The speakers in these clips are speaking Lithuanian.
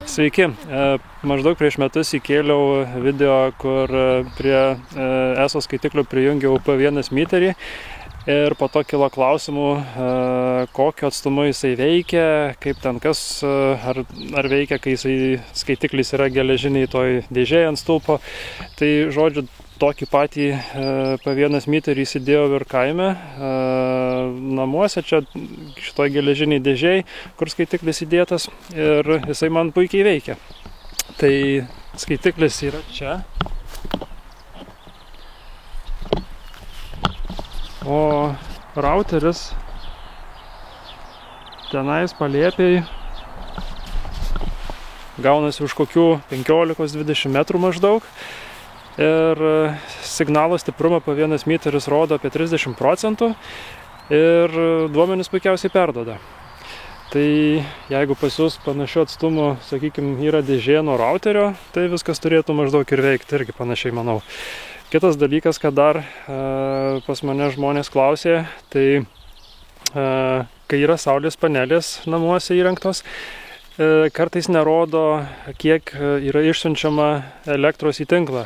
Sveiki, maždaug prieš metus įkėliau video, kur prie ESO skaitiklio prijungiau P1 meterį ir po to kilo klausimų, kokiu atstumu jisai veikia, kaip ten kas, ar veikia, kai skaitiklis yra geležiniai toj dėžėje ant stulpo. Tai žodžiu, tokį patį P1 meterį įsidėjau ir kaime, namuose, čia šitoj geležiniai dėžėj, kur skaitiklis įdėtas, ir jisai man puikiai veikia. Tai skaitiklis yra čia. O routeris tenais palėpiai gaunasi už kokių 15-20 metrų maždaug. Ir signalo stiprumą P1 meteris rodo apie 30% ir duomenis puikiausiai perduoda. Tai jeigu pas jūs panašiu atstumu, sakykime, yra dėžė nuo routerio, tai viskas turėtų maždaug ir veikti, irgi panašiai manau. Kitas dalykas, kad dar pas mane žmonės klausė, tai kai yra saulės panelės namuose įrengtos, kartais nerodo, kiek yra išsiunčiama elektros į tinklą,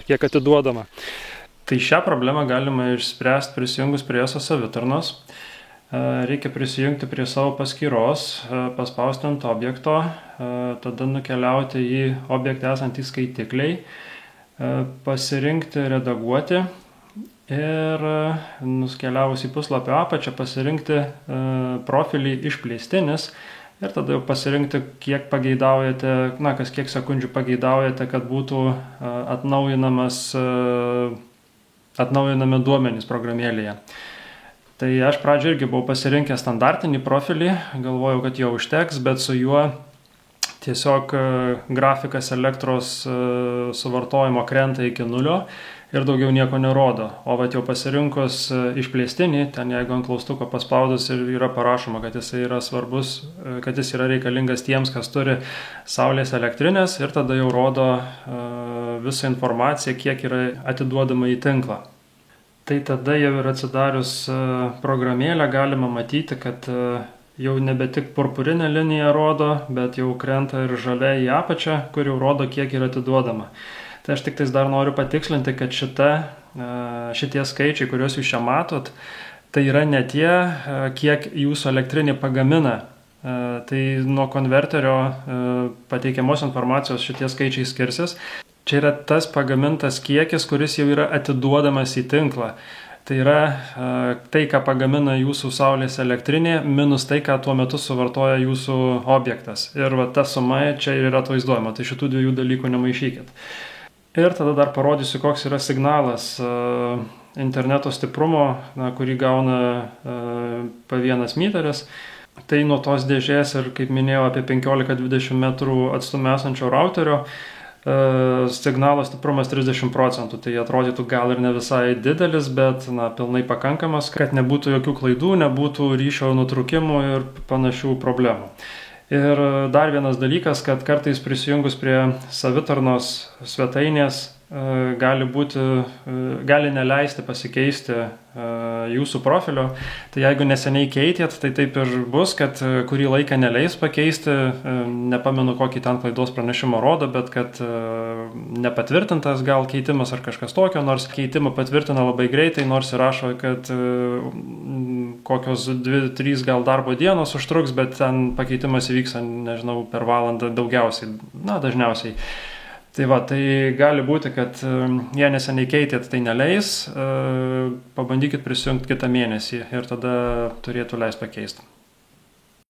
kiek atiduodama. Tai šią problemą galima išspręsti prisijungus prie ESO savitarnos. Reikia prisijungti prie savo paskyros, paspausti ant objekto, tada nukeliauti į objektą esantį skaitikliai, pasirinkti redaguoti ir nuskeliavus į puslapio apačią pasirinkti profilį išplėstinis. Ir tada jau pasirinkti, kiek pageidaujate, kas kiek sekundžių pageidaujate, kad būtų atnaujinami duomenys programėlėje. Tai aš pradžioje irgi buvau pasirinkęs standartinį profilį, galvojau, kad jo užteks, bet su juo tiesiog grafikas elektros suvartojimo krenta iki nulio ir daugiau nieko nerodo. O jau pasirinkus išplėstinį, ten jeigu ant klaustuko paspaudus ir yra parašoma, kad jis yra svarbus, kad jis yra reikalingas tiems, kas turi saulės elektrinės, ir tada jau rodo visą informaciją, kiek yra atiduodama į tinklą. Tai tada jau ir atsidarius programėlę galima matyti, kad jau nebe tik purpurinė linija rodo, bet jau krenta ir žalia į apačią, kur jau rodo, kiek yra atiduodama. Tai aš tik dar noriu patikslinti, kad šitie skaičiai, kuriuos jūs čia matot, tai yra ne tie, kiek jūsų elektrinė pagamina. Tai nuo konverterio pateikiamos informacijos šitie skaičiai skirsis. Čia yra tas pagamintas kiekis, kuris jau yra atiduodamas į tinklą. Tai yra tai, ką pagamina jūsų saulės elektrinė, minus tai, ką tuo metu suvartoja jūsų objektas. Ir ta suma čia yra atvaizduojama, tai šitų dviejų dalykų nemaišykit. Ir tada dar parodysiu, koks yra signalas interneto stiprumo, kurį gauna P1 meteris. Tai nuo tos dėžės ir, kaip minėjau, apie 15-20 metrų atstume esančio routerio signalo stiprumas 30%. Tai atrodytų gal ir ne visai didelis, bet pilnai pakankamas, kad nebūtų jokių klaidų, nebūtų ryšio nutrūkimų ir panašių problemų. Ir dar vienas dalykas, kad kartais prisijungus prie savitarnos svetainės gali neleisti pasikeisti jūsų profilio. Tai jeigu neseniai keitėt, tai taip ir bus, kad kurį laiką neleis pakeisti, nepamenu kokį ten klaidos pranešimo rodo, bet kad nepatvirtintas gal keitimas ar kažkas tokio, nors keitimą patvirtina labai greitai, nors ir rašo, kad kokios 2-3 gal darbo dienos užtruks, bet ten pakeitimas įvyks, nežinau, per valandą daugiausiai, dažniausiai. Tai gali būti, kad jei neseniai keitėt, tai neleis, pabandykit prisijungti kitą mėnesį ir tada turėtų leist pakeisti.